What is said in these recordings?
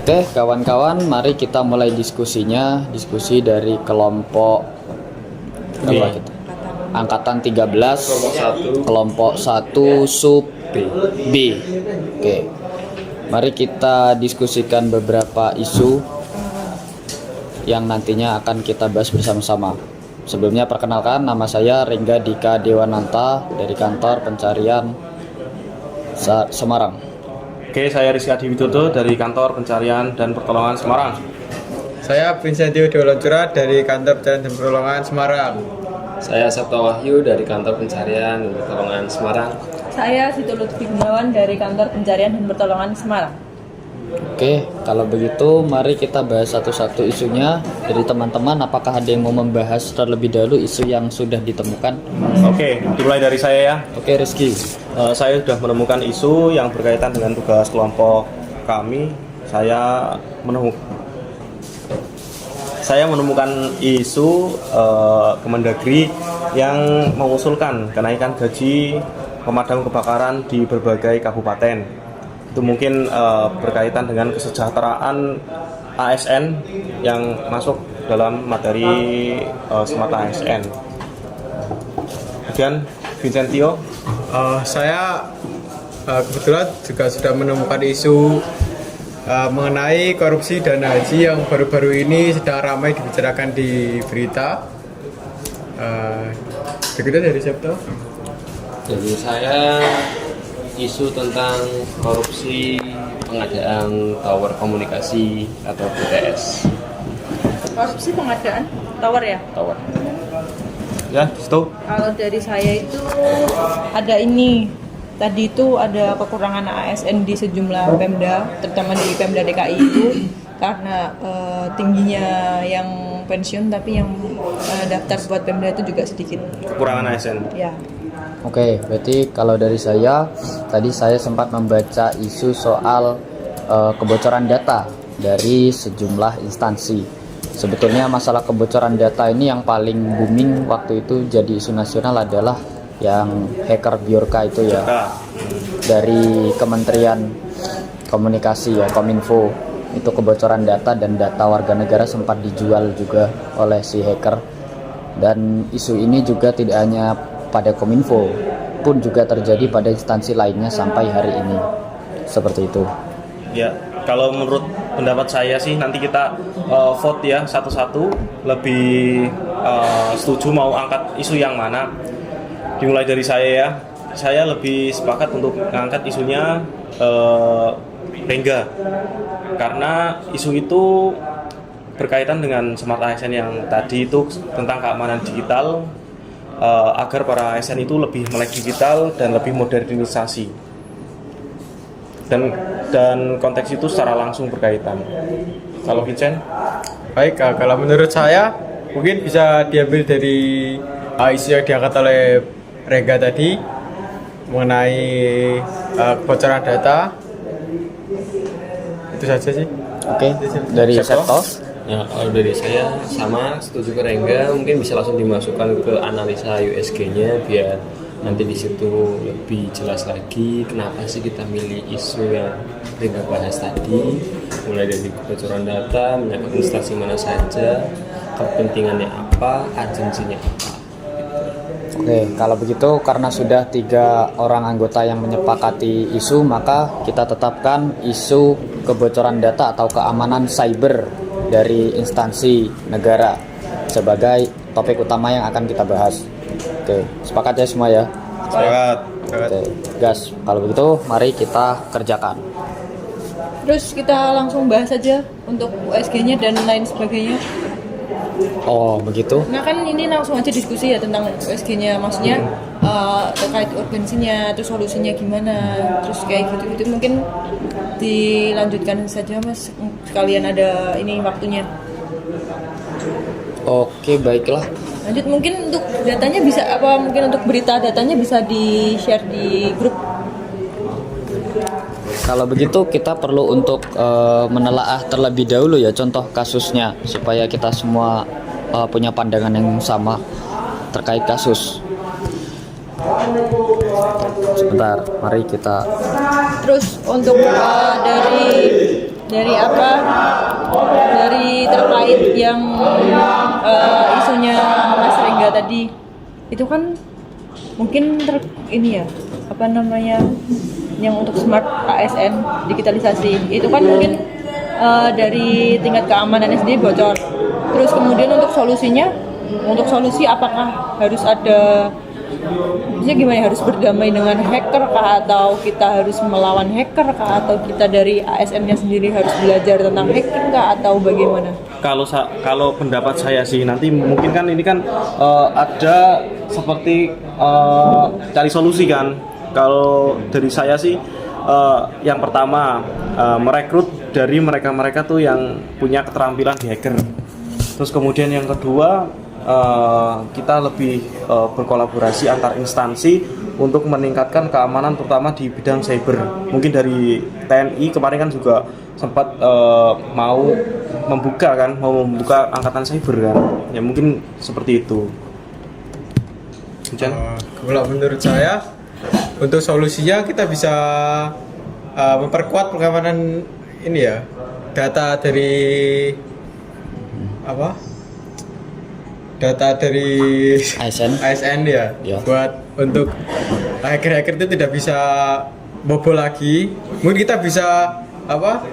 Oke, kawan-kawan, mari kita mulai diskusinya. Diskusi dari kelompok berapa kita? Angkatan 13, kelompok 1 sub B. Oke. Mari kita diskusikan beberapa isu yang nantinya akan kita bahas bersama-sama. Sebelumnya perkenalkan, nama saya Rengga Dika Dewananta dari kantor pencarian Semarang. Oke, saya Rizky Adi Widodo dari kantor pencarian dan pertolongan Semarang. Saya Vincentio Deoloncura dari kantor pencarian dan pertolongan Semarang. Saya Sabto Wahyu dari kantor pencarian dan pertolongan Semarang. Saya Siti Lutfi Gunawan dari kantor pencarian dan pertolongan Semarang. Oke, kalau begitu mari kita bahas satu-satu isunya. Dari teman-teman, apakah ada yang mau membahas terlebih dahulu isu yang sudah ditemukan? Oke, dimulai dari saya ya. Oke, Rizky. Saya sudah menemukan isu yang berkaitan dengan tugas kelompok kami. Saya menemukan isu Kemendagri yang mengusulkan kenaikan gaji pemadam kebakaran di berbagai kabupaten. Itu mungkin berkaitan dengan kesejahteraan ASN yang masuk dalam materi Smart ASN. Kemudian Vincentio. Saya kebetulan juga sudah menemukan isu mengenai korupsi dana haji yang baru-baru ini sedang ramai dibicarakan di berita. Begitu dari Sabto. Jadi saya isu tentang korupsi pengadaan tower komunikasi atau BTS. Korupsi pengadaan tower ya? Tower. Ya, stop. Kalau dari saya itu ada ini. Tadi itu ada kekurangan ASN di sejumlah Pemda, terutama di Pemda DKI itu karena tingginya yang pensiun, tapi yang daftar buat Pemda itu juga sedikit. Kekurangan ASN. Ya. Oke, berarti kalau dari saya, tadi saya sempat membaca isu soal kebocoran data dari sejumlah instansi. Sebetulnya masalah kebocoran data ini yang paling booming waktu itu jadi isu nasional adalah yang hacker Bjorka itu ya, dari Kementerian Komunikasi ya, Kominfo. Itu kebocoran data dan data warga negara sempat dijual juga oleh si hacker. Dan isu ini juga tidak hanya pada Kominfo, pun juga terjadi pada instansi lainnya sampai hari ini. Seperti itu. Ya, kalau menurut pendapat saya sih nanti kita vote ya satu-satu, lebih setuju mau angkat isu yang mana. Dimulai dari saya ya. Saya lebih sepakat untuk mengangkat isunya Rengga. Karena isu itu berkaitan dengan Smart ASN yang tadi itu tentang keamanan digital, agar para ASN itu lebih melek digital dan lebih modernisasi. Dan konteks itu secara langsung berkaitan. Kalau Vincent? Baik, kalau menurut saya mungkin bisa diambil dari isu yang diangkat oleh Rengga tadi mengenai kebocoran data. Itu saja sih. Oke, dari Sabto. Ya, kalau dari saya sama setuju ke Rengga, mungkin bisa langsung dimasukkan ke analisa USG-nya biar nanti di situ lebih jelas lagi kenapa sih kita milih isu yang Rengga bahas tadi, mulai dari kebocoran data, menyangkut instansi mana saja, kepentingannya apa, agensinya apa. Oke, kalau begitu karena sudah 3 orang anggota yang menyepakati isu, maka kita tetapkan isu kebocoran data atau keamanan cyber dari instansi negara sebagai topik utama yang akan kita bahas. Oke, sepakat ya semua ya? Sepakat. Oke, gas. Kalau begitu mari kita kerjakan. Terus kita langsung bahas aja untuk USG-nya dan lain sebagainya. Oh, begitu. Nah kan ini langsung aja diskusi ya tentang USG-nya, maksudnya terkait urgensinya, terus solusinya gimana, terus kayak gitu-gitu mungkin dilanjutkan saja mas, sekalian ada ini waktunya. Oke, baiklah. Lanjut, mungkin untuk datanya bisa apa, mungkin untuk berita datanya bisa di-share di grup. Kalau begitu kita perlu untuk menelaah terlebih dahulu ya contoh kasusnya supaya kita semua punya pandangan yang sama terkait kasus. Sebentar, mari kita. Terus untuk dari Dari apa? Dari terkait yang isunya Mas Rengga tadi, itu kan mungkin ini ya, apa namanya, yang untuk smart ASN digitalisasi itu kan mungkin dari tingkat keamanan sendiri bocor. Terus kemudian untuk solusi apakah harus ada, maksudnya gimana ya, harus berdamai dengan hacker kah, atau kita harus melawan hacker kah, atau kita dari ASN-nya sendiri harus belajar tentang hacking kah, atau bagaimana? Kalau pendapat saya sih, nanti mungkin kan ini kan ada seperti cari solusi kan. Kalau dari saya sih yang pertama merekrut dari mereka tuh yang punya keterampilan di hacker. Terus kemudian yang kedua kita lebih berkolaborasi antar instansi untuk meningkatkan keamanan terutama di bidang cyber. Mungkin dari TNI kemarin kan juga sempat mau membuka angkatan cyber kan. Ya mungkin seperti itu. Kalau menurut saya untuk solusinya kita bisa memperkuat pengamanan ini ya, data dari ASN ya. Buat untuk hacker-hacker itu tidak bisa bobol lagi. Mungkin kita bisa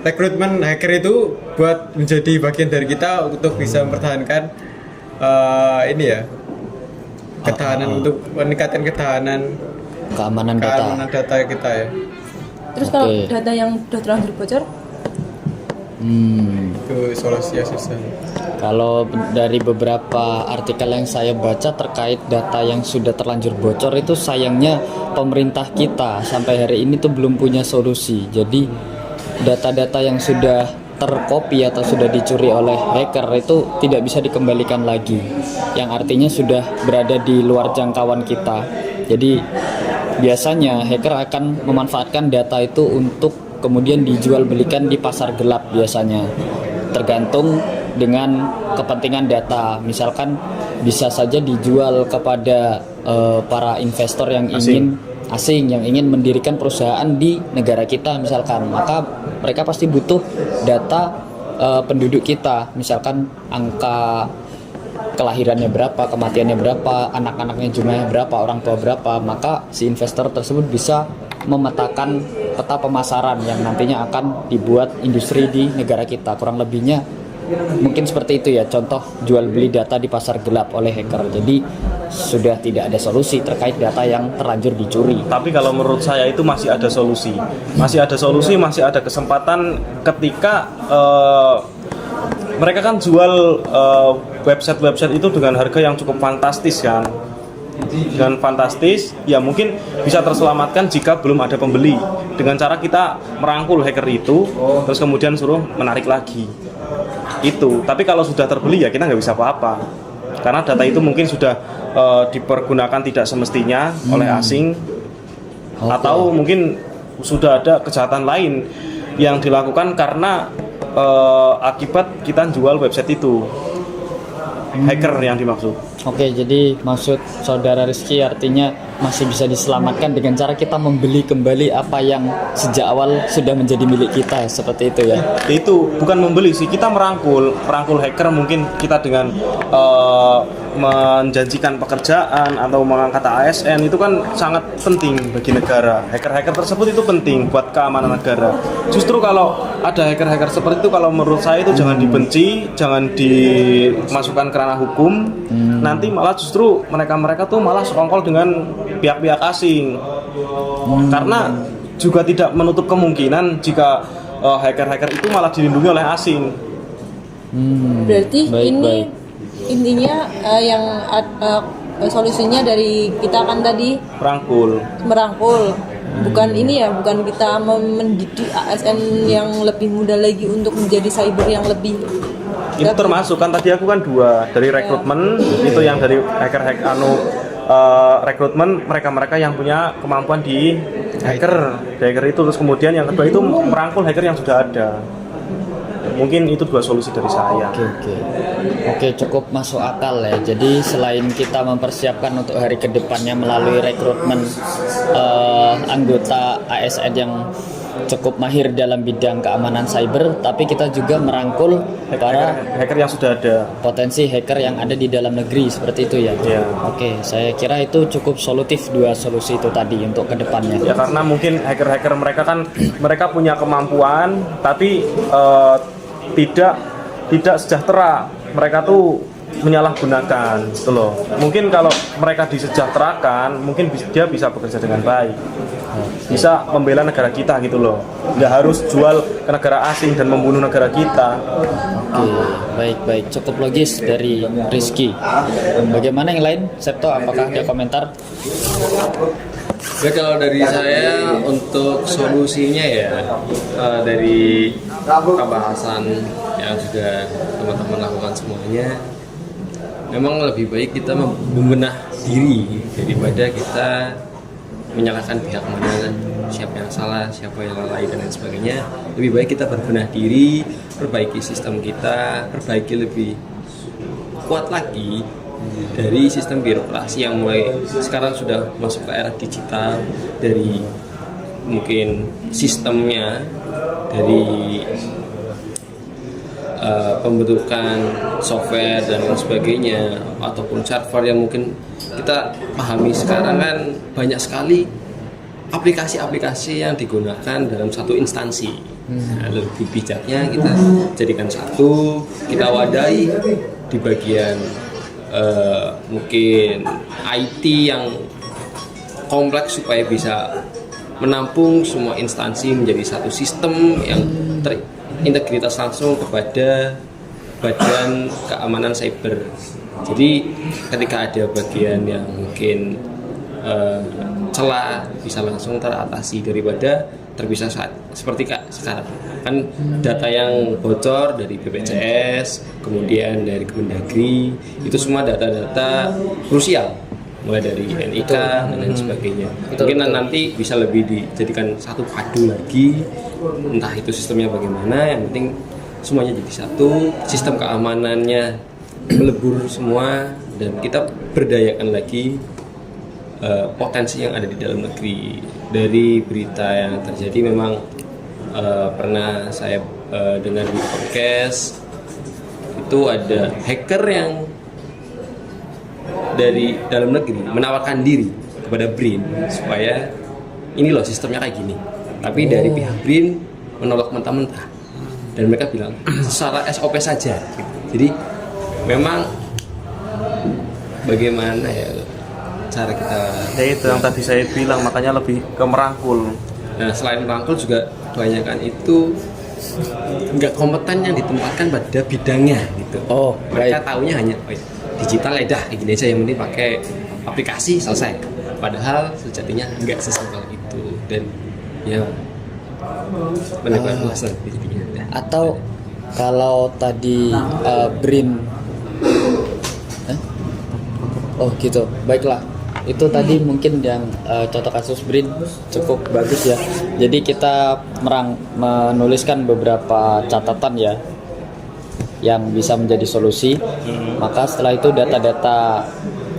rekrutmen hacker itu buat menjadi bagian dari kita untuk bisa mempertahankan ini ya, ketahanan, untuk meningkatkan keamanan data kita ya. Terus kalau data yang sudah terlanjur bocor? Itu solusinya susah. Kalau dari beberapa artikel yang saya baca terkait data yang sudah terlanjur bocor, itu sayangnya pemerintah kita sampai hari ini tuh belum punya solusi. Jadi data-data yang sudah terkopi atau sudah dicuri oleh hacker itu tidak bisa dikembalikan lagi, yang artinya sudah berada di luar jangkauan kita. Jadi biasanya hacker akan memanfaatkan data itu untuk kemudian dijual belikan di pasar gelap, biasanya tergantung dengan kepentingan data. Misalkan bisa saja dijual kepada para investor yang ingin asing yang ingin mendirikan perusahaan di negara kita misalkan, maka mereka pasti butuh data penduduk kita, misalkan angka kelahirannya berapa, kematiannya berapa, anak-anaknya jumlahnya berapa, orang tua berapa, maka si investor tersebut bisa memetakan peta pemasaran yang nantinya akan dibuat industri di negara kita. Kurang lebihnya mungkin seperti itu ya, contoh jual beli data di pasar gelap oleh hacker. Jadi sudah tidak ada solusi terkait data yang terlanjur dicuri. Tapi kalau menurut saya itu masih ada solusi, masih ada kesempatan ketika mereka kan jual website itu dengan harga yang cukup fantastis kan. Dengan fantastis, ya mungkin bisa terselamatkan jika belum ada pembeli. Dengan cara kita merangkul hacker itu, terus kemudian suruh menarik lagi. Itu. Tapi kalau sudah terbeli ya kita nggak bisa apa-apa. Karena data itu mungkin sudah dipergunakan tidak semestinya oleh asing, atau mungkin sudah ada kejahatan lain yang dilakukan karena akibat kita jual website itu. Hacker yang dimaksud. Oke, jadi maksud saudara Rizky artinya masih bisa diselamatkan dengan cara kita membeli kembali apa yang sejak awal sudah menjadi milik kita, seperti itu ya? Itu bukan membeli sih, kita merangkul hacker. Mungkin kita dengan menjanjikan pekerjaan atau mengangkat ASN itu kan sangat penting bagi negara. Hacker-hacker tersebut itu penting buat keamanan negara. Justru kalau ada hacker-hacker seperti itu, kalau menurut saya itu jangan dibenci, jangan dimasukkan ke ranah hukum. Nanti malah justru mereka tuh malah sekongkol dengan pihak-pihak asing. Karena juga tidak menutup kemungkinan jika hacker-hacker itu malah dilindungi oleh asing. Berarti intinya yang solusinya dari kita kan tadi merangkul. Bukan ini ya, bukan kita mendidik ASN yang lebih muda lagi untuk menjadi cyber yang lebih. Itu termasuk kan tadi aku kan dua, dari rekrutmen itu yang dari rekrutmen mereka yang punya kemampuan di hacker itu, terus kemudian yang kedua itu merangkul hacker yang sudah ada. Mungkin itu dua solusi dari saya. Oke, cukup masuk akal ya. Jadi selain kita mempersiapkan untuk hari kedepannya melalui rekrutmen anggota ASN yang cukup mahir dalam bidang keamanan cyber, tapi kita juga merangkul para hacker yang sudah ada. potensi hacker yang ada di dalam negeri seperti itu ya. Iya. Oke, saya kira itu cukup solutif dua solusi itu tadi untuk kedepannya. Ya karena mungkin hacker-hacker mereka punya kemampuan tapi tidak sejahtera. Mereka tuh menyalahgunakan gitu loh. Mungkin kalau mereka disejahterakan, mungkin dia bisa bekerja dengan baik. Bisa membela negara kita gitu loh. Nggak harus jual ke negara asing dan membunuh negara kita. Oke, baik. Cukup logis dari Rizky. Bagaimana yang lain? Septo, apakah ada komentar? Ya kalau dari saya untuk solusinya ya dari pembahasan yang sudah teman-teman lakukan semuanya, memang lebih baik kita membenah diri daripada kita menyalahkan pihak mana, siapa yang salah, siapa yang lalai dan lain sebagainya. Lebih baik kita berbenah diri, perbaiki sistem kita, perbaiki lebih kuat lagi dari sistem birokrasi yang mulai sekarang sudah masuk ke era digital, dari mungkin sistemnya, dari pembentukan software dan lain sebagainya, ataupun server yang mungkin kita pahami sekarang kan banyak sekali aplikasi-aplikasi yang digunakan dalam satu instansi. Nah, lebih bijaknya kita jadikan satu, kita wadahi di bagian mungkin IT yang kompleks supaya bisa menampung semua instansi menjadi satu sistem yang terintegritas langsung kepada badan keamanan cyber. Jadi ketika ada bagian yang mungkin celah bisa langsung teratasi daripada terpisah saat seperti sekarang kan data yang bocor dari BPJS, kemudian dari Kemendagri, itu semua data-data krusial mulai dari NIK dan lain sebagainya. Mungkin nanti bisa lebih dijadikan satu padu lagi, entah itu sistemnya bagaimana, yang penting semuanya jadi satu, sistem keamanannya melebur semua, dan kita berdayakan lagi potensi yang ada di dalam negeri. Dari berita yang terjadi memang pernah saya dengar di podcast itu ada hacker yang dari dalam negeri menawarkan diri kepada BRIN supaya ini loh sistemnya kayak gini, tapi dari pihak BRIN menolak mentah-mentah dan mereka bilang secara SOP saja. Jadi memang bagaimana ya cara kita, ya itu yang tadi saya bilang, makanya lebih ke merangkul. Nah selain merangkul juga kebanyakan itu nggak kompeten yang ditempatkan pada bidangnya gitu. Mereka taunya hanya digital ya dah kayak gini aja, yang penting pakai aplikasi selesai, padahal sejatinya nggak sesimpel itu, dan ya melebar luas lagi jadinya. Atau kalau tadi BRIN gitu, baiklah. Itu tadi mungkin yang contoh kasus BRIN cukup bagus ya. Jadi kita menuliskan beberapa catatan ya yang bisa menjadi solusi. Maka setelah itu data-data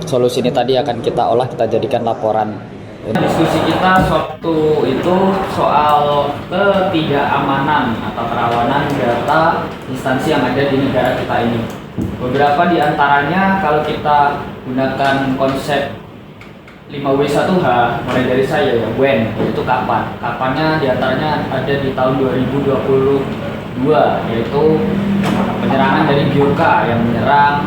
solusi ini tadi akan kita olah, kita jadikan laporan. Diskusi kita waktu itu soal ketidakamanan atau kerawanan data instansi yang ada di negara kita ini. Beberapa di antaranya kalau kita gunakan konsep 5W1H, mulai dari saya ya, when, itu kapan? Kapannya diantaranya ada di tahun 2022, yaitu penyerangan dari Biorka yang menyerang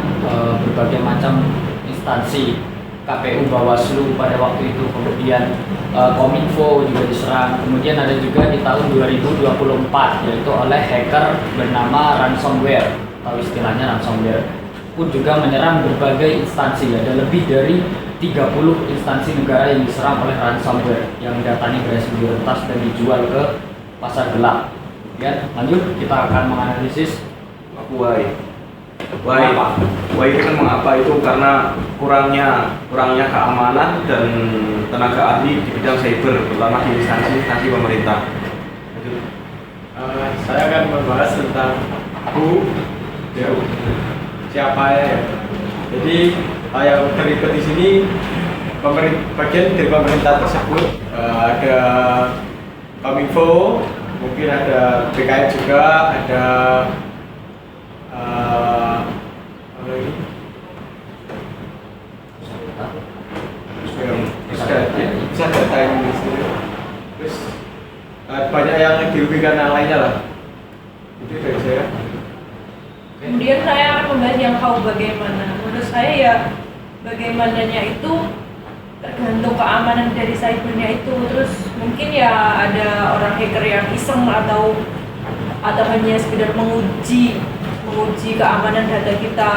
berbagai macam instansi, KPU, Bawaslu pada waktu itu, kemudian Kominfo juga diserang. Kemudian ada juga di tahun 2024, yaitu oleh hacker bernama ransomware, atau istilahnya ransomware, pun juga menyerang berbagai instansi. Ada lebih dari 30 instansi negara yang diserang oleh ransomware yang datanya berhasil diretas dan dijual ke pasar gelap. Ya, lanjut kita akan menganalisis Why itu kan mengapa itu karena kurangnya keamanan dan tenaga ahli di bidang cyber, terutama di instansi pemerintah. Saya akan membahas tentang siapa ya. Jadi yang terlibat di sini bagian dari pemerintah tersebut ada Kominfo, mungkin ada BKM juga, ada apa lagi? Bisa data Indonesia. Terus banyak yang dirugikan yang lainnya lah. Itu dari saya. Kemudian saya akan membahas yang kau bagaimana. Menurut saya ya bagaimananya itu tergantung keamanan dari cybernya itu. Terus mungkin ya ada orang hacker yang iseng atau hanya sekedar menguji keamanan data kita,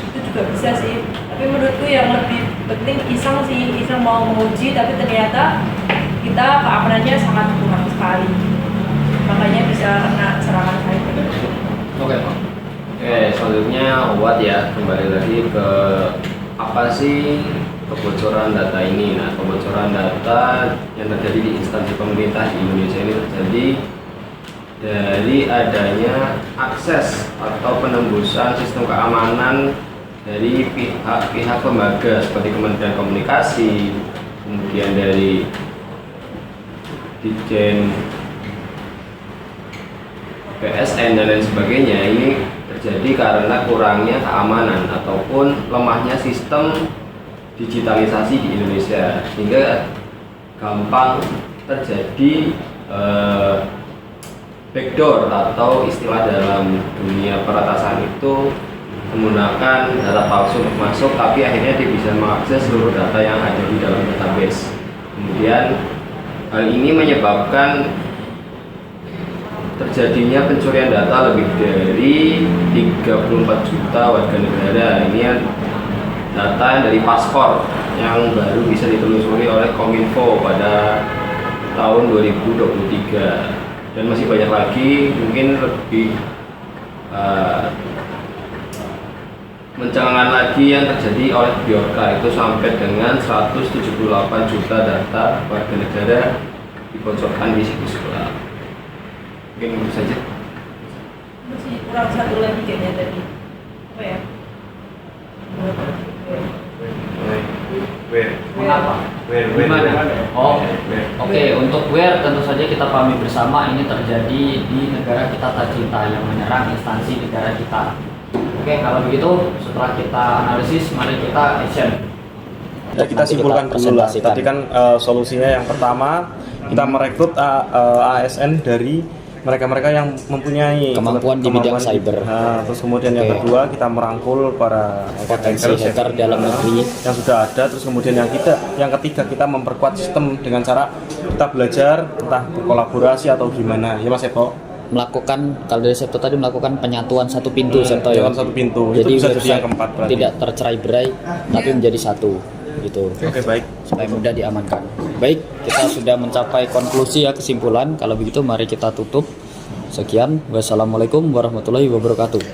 itu juga bisa sih. Tapi menurutku yang lebih penting iseng mau menguji tapi ternyata kita keamanannya sangat kurang sekali, makanya bisa kena serangan cyber. Oke, selanjutnya Wat ya, kembali lagi ke apa sih kebocoran data ini. Nah, kebocoran data yang terjadi di instansi pemerintah di Indonesia ini terjadi dari adanya akses atau penembusan sistem keamanan dari pihak lembaga seperti Kementerian Komunikasi, kemudian dari Ditjen PSN dan lain sebagainya. Ini terjadi karena kurangnya keamanan ataupun lemahnya sistem digitalisasi di Indonesia, sehingga gampang terjadi backdoor atau istilah dalam dunia peretasan itu menggunakan data palsu untuk masuk, tapi akhirnya dia bisa mengakses seluruh data yang ada di dalam database. Kemudian hal ini menyebabkan terjadinya pencurian data lebih dari 34 juta warga negara. Ini data dari paspor yang baru bisa ditelusuri oleh Kominfo pada tahun 2023, dan masih banyak lagi, mungkin lebih mencengangkan lagi yang terjadi oleh Bjorka, itu sampai dengan 178 juta data warga negara dibocorkan di situs sekolah. Mungkin itu saja. Masih kurang satu lagi kayaknya tadi. Apa ya? Mengapa? Gimana? Oke, untuk where tentu saja kita pahami bersama ini terjadi di negara kita tercinta yang menyerang instansi negara kita. Oke, kalau begitu setelah kita analisis, mari kita action. Ya, kita simpulkan dulu lah. Tadi kan solusinya yang pertama kita merekrut ASN dari mereka-mereka yang mempunyai kemampuan di bidang cyber. Nah, terus kemudian yang kedua kita merangkul para Potensi hacker dalam negeri yang sudah ada. Terus kemudian yang ketiga kita memperkuat sistem dengan cara kita belajar entah berkolaborasi atau gimana ya Mas Epo. Melakukan, kalau dari Septo tadi melakukan penyatuan satu pintu, Septo ya. Satu pintu. Jadi itu bisa jadi yang keempat berarti. Tidak tercerai-berai tapi menjadi satu gitu. Oke, baik. Supaya mudah diamankan. Baik, kita sudah mencapai konklusi ya, kesimpulan. Kalau begitu mari kita tutup. Sekian, wassalamualaikum warahmatullahi wabarakatuh.